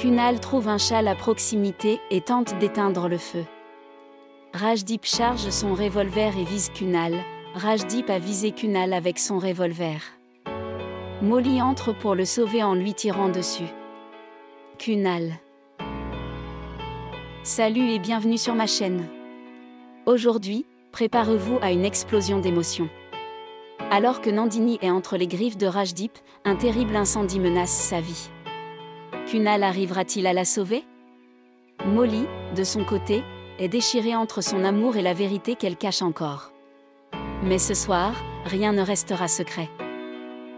Kunal trouve un châle à proximité et tente d'éteindre le feu. Rajdeep charge son revolver et vise Kunal. Rajdeep a visé Kunal avec son revolver. Molly entre pour le sauver en lui tirant dessus. Kunal. Salut et bienvenue sur ma chaîne. Aujourd'hui, préparez-vous à une explosion d'émotions. Alors que Nandini est entre les griffes de Rajdeep, un terrible incendie menace sa vie. Kunal arrivera-t-il à la sauver? Molly, de son côté, est déchirée entre son amour et la vérité qu'elle cache encore. Mais ce soir, rien ne restera secret.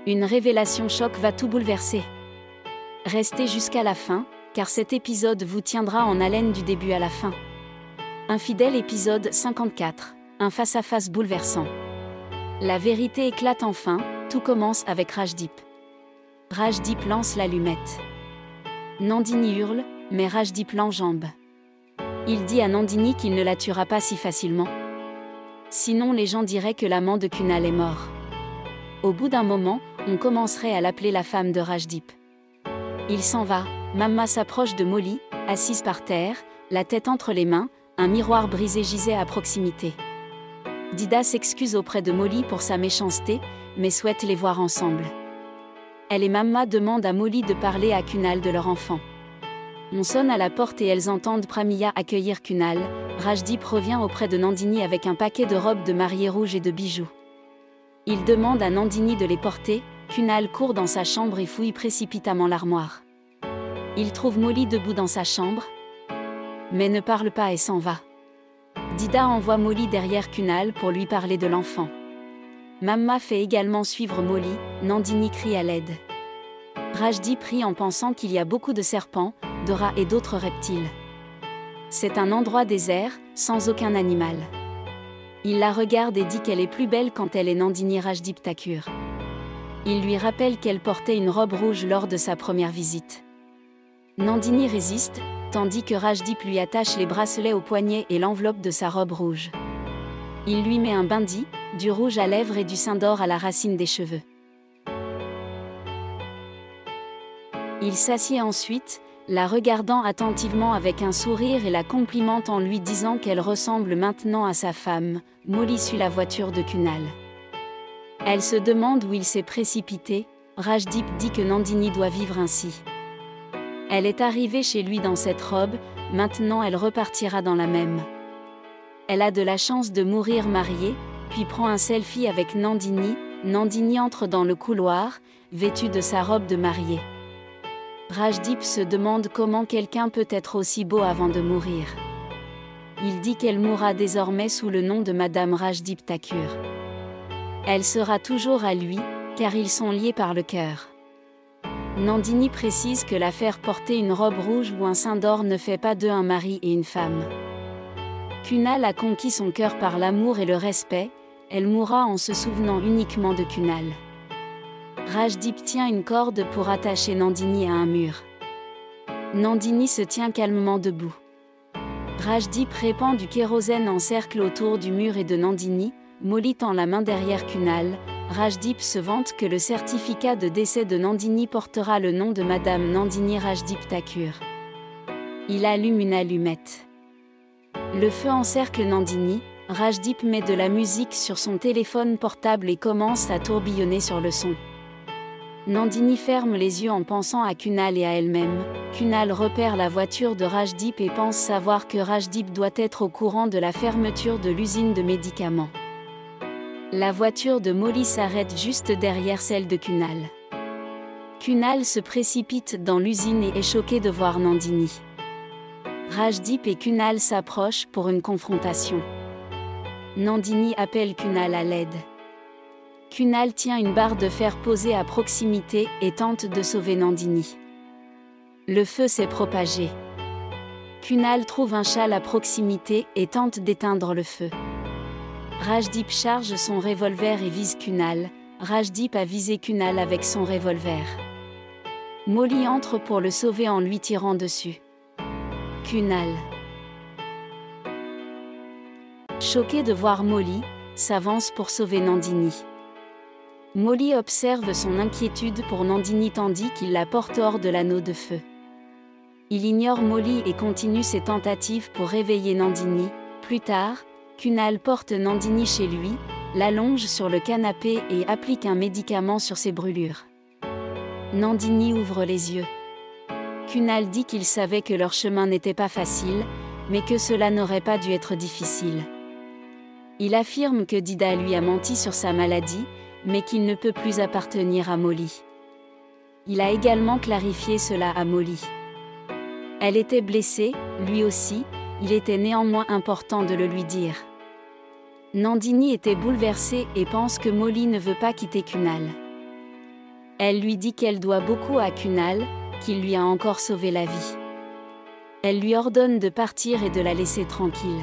Une révélation choc va tout bouleverser. Restez jusqu'à la fin, car cet épisode vous tiendra en haleine du début à la fin. Infidèle épisode 54, un face-à-face bouleversant. La vérité éclate enfin, tout commence avec Rajdeep. Rajdeep lance l'allumette. Nandini hurle, mais Rajdeep l'enjambe. Il dit à Nandini qu'il ne la tuera pas si facilement. Sinon les gens diraient que l'amant de Kunal est mort. Au bout d'un moment, on commencerait à l'appeler la femme de Rajdeep. Il s'en va, Mamma s'approche de Molly, assise par terre, la tête entre les mains, un miroir brisé gisait à proximité. Dida s'excuse auprès de Molly pour sa méchanceté, mais souhaite les voir ensemble. Elle et Mamma demandent à Molly de parler à Kunal de leur enfant. On sonne à la porte et elles entendent Pramila accueillir Kunal. Rajdeep revient auprès de Nandini avec un paquet de robes de mariée rouges et de bijoux. Il demande à Nandini de les porter. Kunal court dans sa chambre et fouille précipitamment l'armoire. Il trouve Molly debout dans sa chambre, mais ne parle pas et s'en va. Dida envoie Molly derrière Kunal pour lui parler de l'enfant. Mamma fait également suivre Molly. Nandini crie à l'aide. Rajdeep rit en pensant qu'il y a beaucoup de serpents, de rats et d'autres reptiles. C'est un endroit désert, sans aucun animal. Il la regarde et dit qu'elle est plus belle quand elle est Nandini Rajdeep Thakur. Il lui rappelle qu'elle portait une robe rouge lors de sa première visite. Nandini résiste, tandis que Rajdeep lui attache les bracelets au poignet et l'enveloppe de sa robe rouge. Il lui met un bindi, du rouge à lèvres et du sein d'or à la racine des cheveux. Il s'assied ensuite, la regardant attentivement avec un sourire et la complimente en lui disant qu'elle ressemble maintenant à sa femme. Molly suit la voiture de Kunal. Elle se demande où il s'est précipité. Rajdeep dit que Nandini doit vivre ainsi. Elle est arrivée chez lui dans cette robe, maintenant elle repartira dans la même. Elle a de la chance de mourir mariée, puis prend un selfie avec Nandini. Nandini entre dans le couloir, vêtue de sa robe de mariée. Rajdeep se demande comment quelqu'un peut être aussi beau avant de mourir. Il dit qu'elle mourra désormais sous le nom de Madame Rajdeep Thakur. Elle sera toujours à lui, car ils sont liés par le cœur. Nandini précise que l'affaire porter une robe rouge ou un sein d'or ne fait pas d'eux un mari et une femme. Kunal a conquis son cœur par l'amour et le respect, elle mourra en se souvenant uniquement de Kunal. Rajdeep tient une corde pour attacher Nandini à un mur. Nandini se tient calmement debout. Rajdeep répand du kérosène en cercle autour du mur et de Nandini. Molly tend la main derrière Kunal. Rajdeep se vante que le certificat de décès de Nandini portera le nom de Madame Nandini Rajdeep Thakur. Il allume une allumette. Le feu encercle Nandini. Rajdeep met de la musique sur son téléphone portable et commence à tourbillonner sur le son. Nandini ferme les yeux en pensant à Kunal et à elle-même. Kunal repère la voiture de Rajdeep et pense savoir que Rajdeep doit être au courant de la fermeture de l'usine de médicaments. La voiture de Molly s'arrête juste derrière celle de Kunal. Kunal se précipite dans l'usine et est choqué de voir Nandini. Rajdeep et Kunal s'approchent pour une confrontation. Nandini appelle Kunal à l'aide. Kunal tient une barre de fer posée à proximité et tente de sauver Nandini. Le feu s'est propagé. Kunal trouve un châle à proximité et tente d'éteindre le feu. Rajdeep charge son revolver et vise Kunal. Rajdeep a visé Kunal avec son revolver. Molly entre pour le sauver en lui tirant dessus. Kunal. Choqué de voir Molly, s'avance pour sauver Nandini. Molly observe son inquiétude pour Nandini tandis qu'il la porte hors de l'anneau de feu. Il ignore Molly et continue ses tentatives pour réveiller Nandini. Plus tard, Kunal porte Nandini chez lui, l'allonge sur le canapé et applique un médicament sur ses brûlures. Nandini ouvre les yeux. Kunal dit qu'il savait que leur chemin n'était pas facile, mais que cela n'aurait pas dû être difficile. Il affirme que Dida lui a menti sur sa maladie, mais qu'il ne peut plus appartenir à Molly. Il a également clarifié cela à Molly. Elle était blessée, lui aussi, il était néanmoins important de le lui dire. Nandini était bouleversée et pense que Molly ne veut pas quitter Kunal. Elle lui dit qu'elle doit beaucoup à Kunal, qu'il lui a encore sauvé la vie. Elle lui ordonne de partir et de la laisser tranquille.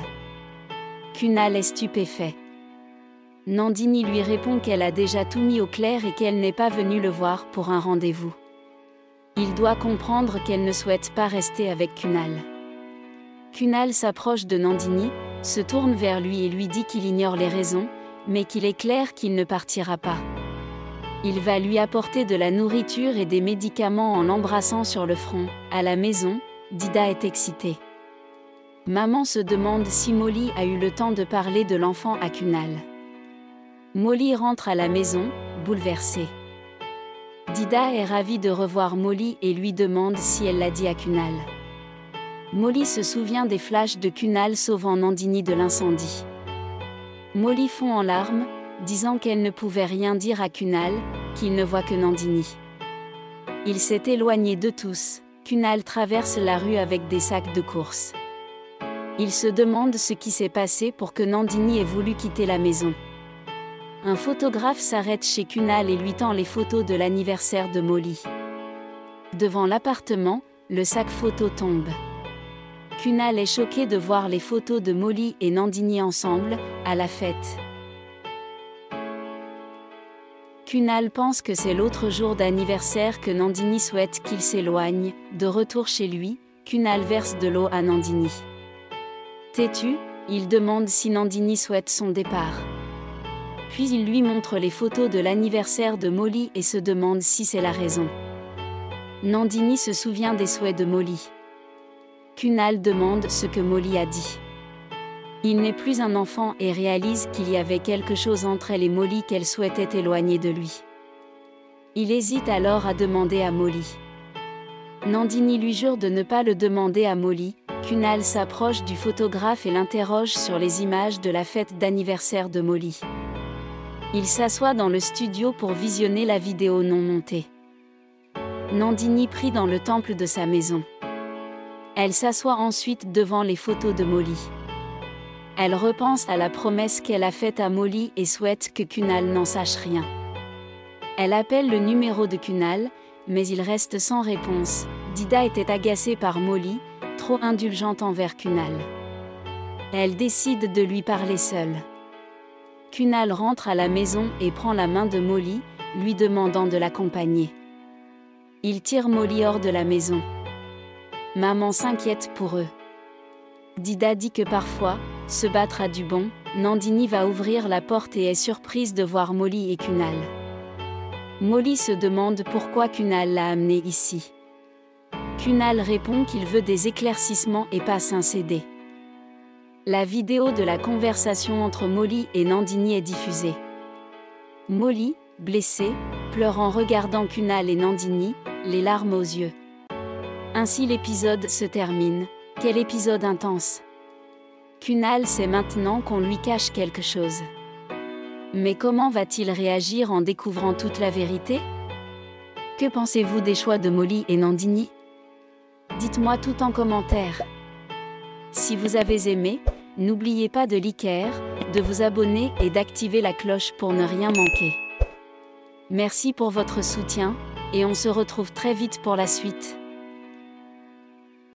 Kunal est stupéfait. Nandini lui répond qu'elle a déjà tout mis au clair et qu'elle n'est pas venue le voir pour un rendez-vous. Il doit comprendre qu'elle ne souhaite pas rester avec Kunal. Kunal s'approche de Nandini, se tourne vers lui et lui dit qu'il ignore les raisons, mais qu'il est clair qu'il ne partira pas. Il va lui apporter de la nourriture et des médicaments en l'embrassant sur le front. À la maison, Dida est excitée. Maman se demande si Molly a eu le temps de parler de l'enfant à Kunal. Molly rentre à la maison, bouleversée. Dida est ravie de revoir Molly et lui demande si elle l'a dit à Kunal. Molly se souvient des flashs de Kunal sauvant Nandini de l'incendie. Molly fond en larmes, disant qu'elle ne pouvait rien dire à Kunal, qu'il ne voit que Nandini. Il s'est éloigné de tous. Kunal traverse la rue avec des sacs de course. Il se demande ce qui s'est passé pour que Nandini ait voulu quitter la maison. Un photographe s'arrête chez Kunal et lui tend les photos de l'anniversaire de Molly. Devant l'appartement, le sac photo tombe. Kunal est choqué de voir les photos de Molly et Nandini ensemble, à la fête. Kunal pense que c'est l'autre jour d'anniversaire que Nandini souhaite qu'il s'éloigne. De retour chez lui, Kunal verse de l'eau à Nandini. Têtu, il demande si Nandini souhaite son départ. Puis il lui montre les photos de l'anniversaire de Molly et se demande si c'est la raison. Nandini se souvient des souhaits de Molly. Kunal demande ce que Molly a dit. Il n'est plus un enfant et réalise qu'il y avait quelque chose entre elle et Molly qu'elle souhaitait éloigner de lui. Il hésite alors à demander à Molly. Nandini lui jure de ne pas le demander à Molly. Kunal s'approche du photographe et l'interroge sur les images de la fête d'anniversaire de Molly. Il s'assoit dans le studio pour visionner la vidéo non montée. Nandini prie dans le temple de sa maison. Elle s'assoit ensuite devant les photos de Molly. Elle repense à la promesse qu'elle a faite à Molly et souhaite que Kunal n'en sache rien. Elle appelle le numéro de Kunal, mais il reste sans réponse. Dida était agacée par Molly, trop indulgente envers Kunal. Elle décide de lui parler seule. Kunal rentre à la maison et prend la main de Molly, lui demandant de l'accompagner. Il tire Molly hors de la maison. Maman s'inquiète pour eux. Dida dit que parfois, se battre a du bon. Nandini va ouvrir la porte et est surprise de voir Molly et Kunal. Molly se demande pourquoi Kunal l'a amené ici. Kunal répond qu'il veut des éclaircissements et passe un CD. La vidéo de la conversation entre Molly et Nandini est diffusée. Molly, blessée, pleure en regardant Kunal et Nandini, les larmes aux yeux. Ainsi l'épisode se termine. Quel épisode intense! Kunal sait maintenant qu'on lui cache quelque chose. Mais comment va-t-il réagir en découvrant toute la vérité? Que pensez-vous des choix de Molly et Nandini? Dites-moi tout en commentaire. Si vous avez aimé, n'oubliez pas de liker, de vous abonner et d'activer la cloche pour ne rien manquer. Merci pour votre soutien, et on se retrouve très vite pour la suite.